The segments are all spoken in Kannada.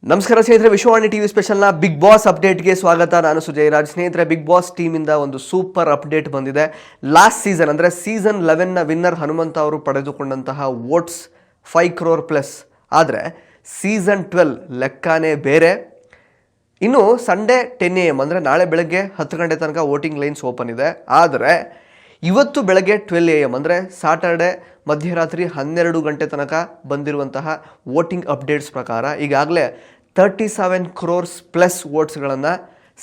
ನಮಸ್ಕಾರ ಸ್ನೇಹಿತರೆ, ವಿಶ್ವವಾಣಿ ಟಿವಿ ಸ್ಪೆಷಲ್ನ ಬಿಗ್ ಬಾಸ್ ಅಪ್ಡೇಟ್ಗೆ ಸ್ವಾಗತ. ನಾನು ಸುಜಯ್ ರಾಜ್. ಸ್ನೇಹಿತರೆ, ಬಿಗ್ ಬಾಸ್ ಟೀಮಿಂದ ಒಂದು ಸೂಪರ್ ಅಪ್ಡೇಟ್ ಬಂದಿದೆ. ಲಾಸ್ಟ್ ಸೀಸನ್ ಅಂದರೆ ಸೀಸನ್ 11ನ ವಿನ್ನರ್ ಹನುಮಂತ ಅವರು ಪಡೆದುಕೊಂಡಂತಹ ವೋಟ್ಸ್ 5 crore ಪ್ಲಸ್. ಆದರೆ ಸೀಸನ್ 12 ಲೆಕ್ಕನೇ ಬೇರೆ. ಇನ್ನು ಸಂಡೇ 10 AM ಅಂದರೆ ನಾಳೆ ಬೆಳಗ್ಗೆ 10 ಗಂಟೆ ತನಕ ವೋಟಿಂಗ್ ಲೈನ್ಸ್ ಓಪನ್ ಇದೆ. ಆದರೆ ಇವತ್ತು ಬೆಳಗ್ಗೆ 12 AM ಅಂದರೆ ಸಾಟರ್ಡೆ ಮಧ್ಯರಾತ್ರಿ 12 ಗಂಟೆ ತನಕ ಬಂದಿರುವಂತಹ ವೋಟಿಂಗ್ ಅಪ್ಡೇಟ್ಸ್ ಪ್ರಕಾರ ಈಗಾಗಲೇ 37 crores ಪ್ಲಸ್ ವೋಟ್ಸ್ಗಳನ್ನು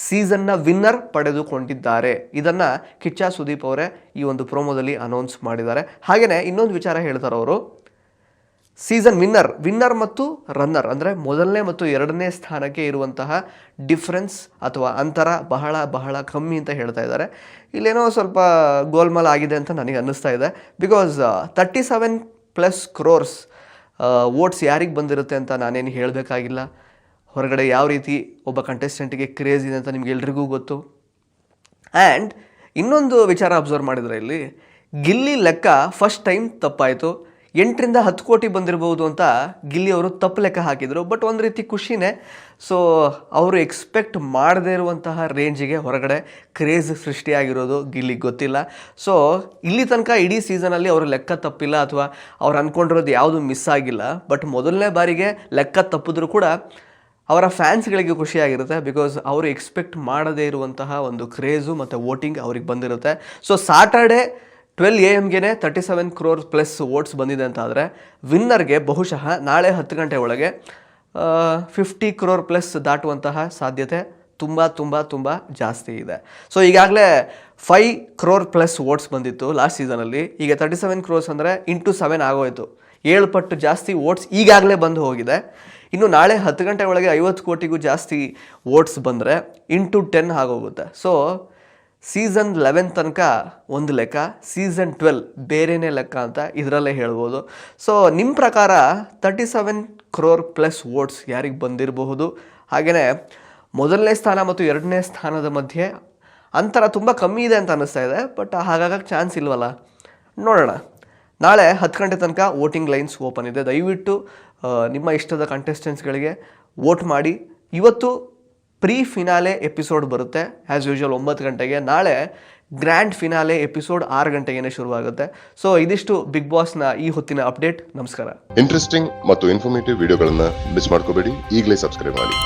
ಸೀಸನ್ನ ವಿನ್ನರ್ ಪಡೆದುಕೊಂಡಿದ್ದಾರೆ. ಇದನ್ನು ಕಿಚ್ಚ ಸುದೀಪ್ ಅವರೇ ಈ ಒಂದು ಪ್ರೋಮೋದಲ್ಲಿ ಅನೌನ್ಸ್ ಮಾಡಿದ್ದಾರೆ. ಹಾಗೆಯೇ ಇನ್ನೊಂದು ವಿಚಾರ ಹೇಳ್ತಾರೆ ಅವರು, ಸೀಸನ್ ವಿನ್ನರ್ ಮತ್ತು ರನ್ನರ್ ಅಂದರೆ ಮೊದಲನೇ ಮತ್ತು ಎರಡನೇ ಸ್ಥಾನಕ್ಕೆ ಇರುವಂತಹ ಡಿಫ್ರೆನ್ಸ್ ಅಥವಾ ಅಂತರ ಬಹಳ ಬಹಳ ಕಮ್ಮಿ ಅಂತ ಹೇಳ್ತಾ ಇದ್ದಾರೆ. ಇಲ್ಲೇನೋ ಸ್ವಲ್ಪ ಗೋಲ್ಮಾಲ್ ಆಗಿದೆ ಅಂತ ನನಗೆ ಅನ್ನಿಸ್ತಾ ಇದೆ. ಬಿಕಾಸ್ 37+ crores ವೋಟ್ಸ್ ಯಾರಿಗೆ ಬಂದಿರುತ್ತೆ ಅಂತ ನಾನೇನು ಹೇಳಬೇಕಾಗಿಲ್ಲ. ಹೊರಗಡೆ ಯಾವ ರೀತಿ ಒಬ್ಬ ಕಂಟೆಸ್ಟೆಂಟಿಗೆ ಕ್ರೇಜ್ ಇದೆ ಅಂತ ನಿಮ್ಗೆ ಎಲ್ರಿಗೂ ಗೊತ್ತು. ಆ್ಯಂಡ್ ಇನ್ನೊಂದು ವಿಚಾರ ಅಬ್ಸರ್ವ್ ಮಾಡಿದರೆ ಇಲ್ಲಿ ಗಿಲ್ಲಿ ಲೆಕ್ಕ ಫಸ್ಟ್ ಟೈಮ್ ತಪ್ಪಾಯಿತು. 8 ರಿಂದ 10 ಕೋಟಿ ಬಂದಿರಬಹುದು ಅಂತ ಗಿಲ್ಲಿ ಅವರು ತಪ್ಪು ಲೆಕ್ಕ ಹಾಕಿದರು. ಬಟ್ ಒಂದು ರೀತಿ ಖುಷಿನೇ. ಸೊ ಅವರು ಎಕ್ಸ್ಪೆಕ್ಟ್ ಮಾಡದೇ ಇರುವಂತಹ ರೇಂಜಿಗೆ ಹೊರಗಡೆ ಕ್ರೇಜ್ ಸೃಷ್ಟಿಯಾಗಿರೋದು ಗಿಲ್ಲಿಗೆ ಗೊತ್ತಿಲ್ಲ. ಸೊ ಇಲ್ಲಿ ತನಕ ಇಡೀ ಸೀಸನಲ್ಲಿ ಅವರು ಲೆಕ್ಕ ತಪ್ಪಿಲ್ಲ ಅಥವಾ ಅವ್ರು ಅಂದ್ಕೊಂಡಿರೋದು ಯಾವುದು ಮಿಸ್ ಆಗಿಲ್ಲ. ಬಟ್ ಮೊದಲನೇ ಬಾರಿಗೆ ಲೆಕ್ಕ ತಪ್ಪಿದ್ರೂ ಕೂಡ ಅವರ ಫ್ಯಾನ್ಸ್ಗಳಿಗೆ ಖುಷಿಯಾಗಿರುತ್ತೆ. ಬಿಕಾಸ್ ಅವರು ಎಕ್ಸ್ಪೆಕ್ಟ್ ಮಾಡದೇ ಇರುವಂತಹ ಒಂದು ಕ್ರೇಜು ಮತ್ತು ವೋಟಿಂಗ್ ಅವ್ರಿಗೆ ಬಂದಿರುತ್ತೆ. So Saturday 12 AM 37 crore plus votes ಬಂದಿದೆ ಅಂತ ಆದರೆ ವಿನ್ನರ್ಗೆ ಬಹುಶಃ ನಾಳೆ 10 ಗಂಟೆ ಒಳಗೆ 50 crore ಪ್ಲಸ್ ದಾಟುವಂತಹ ಸಾಧ್ಯತೆ ತುಂಬ ಜಾಸ್ತಿ ಇದೆ. ಸೊ ಈಗಾಗಲೇ 5 crore ಪ್ಲಸ್ ವೋಟ್ಸ್ ಬಂದಿತ್ತು ಲಾಸ್ಟ್ ಸೀಸನಲ್ಲಿ. ಈಗ 37 crores ಅಂದರೆ ಇಂಟು 7 ಆಗೋಯಿತು. 7 ಪಟ್ಟು ಜಾಸ್ತಿ ವೋಟ್ಸ್ ಈಗಾಗಲೇ ಬಂದು ಹೋಗಿದೆ. ಇನ್ನು ನಾಳೆ 10 ಗಂಟೆ ಒಳಗೆ 50 ಕೋಟಿಗೂ ಜಾಸ್ತಿ ವೋಟ್ಸ್ ಬಂದರೆ ಇಂಟು 10 ಆಗೋಗುತ್ತೆ. ಸೊ ಸೀಸನ್ 11 ತನಕ ಒಂದು ಲೆಕ್ಕ, ಸೀಸನ್ 12 ಬೇರೆಯೇ ಲೆಕ್ಕ ಅಂತ ಇದರಲ್ಲೇ ಹೇಳ್ಬೋದು. ಸೊ ನಿಮ್ಮ ಪ್ರಕಾರ 37 crore ಪ್ಲಸ್ ವೋಟ್ಸ್ ಯಾರಿಗೆ ಬಂದಿರಬಹುದು? ಹಾಗೆಯೇ ಮೊದಲನೇ ಸ್ಥಾನ ಮತ್ತು ಎರಡನೇ ಸ್ಥಾನದ ಮಧ್ಯೆ ಅಂತರ ತುಂಬ ಕಮ್ಮಿ ಇದೆ ಅಂತ ಅನ್ನಿಸ್ತಾ ಇದೆ. ಬಟ್ ಹಾಗಾಗಕ್ಕೆ ಚಾನ್ಸ್ ಇಲ್ವಲ್ಲ, ನೋಡೋಣ. ನಾಳೆ 10 ಗಂಟೆ ತನಕ ವೋಟಿಂಗ್ ಲೈನ್ಸ್ ಓಪನ್ ಇದೆ. ದಯವಿಟ್ಟು ನಿಮ್ಮ ಇಷ್ಟದ ಕಂಟೆಸ್ಟೆಂಟ್ಸ್ಗಳಿಗೆ ವೋಟ್ ಮಾಡಿ. ಇವತ್ತು ಪ್ರೀ ಫಿನಾಲೆ ಎಪಿಸೋಡ್ ಬರುತ್ತೆ ಆ್ಯಸ್ ಯೂಶುವಲ್ 9 ಗಂಟೆಗೆ. ನಾಳೆ ಗ್ರ್ಯಾಂಡ್ ಫಿನಾಲೆ ಎಪಿಸೋಡ್ 6 ಗಂಟೆಗೆ ಶುರುವಾಗುತ್ತೆ. ಸೊ ಇದಿಷ್ಟು ಬಿಗ್ ಬಾಸ್ನ ಈ ಹೊತ್ತಿನ ಅಪ್ಡೇಟ್. ನಮಸ್ಕಾರ. ಇಂಟ್ರೆಸ್ಟಿಂಗ್ ಮತ್ತು ಇನ್ಫಾರ್ಮೇಟಿವ್ ವಿಡಿಯೋಗಳನ್ನ ಮಿಸ್ ಮಾಡ್ಕೋಬೇಡಿ. ಈಗಲೇ ಸಬ್ಸ್ಕ್ರೈಬ್ ಮಾಡಿ.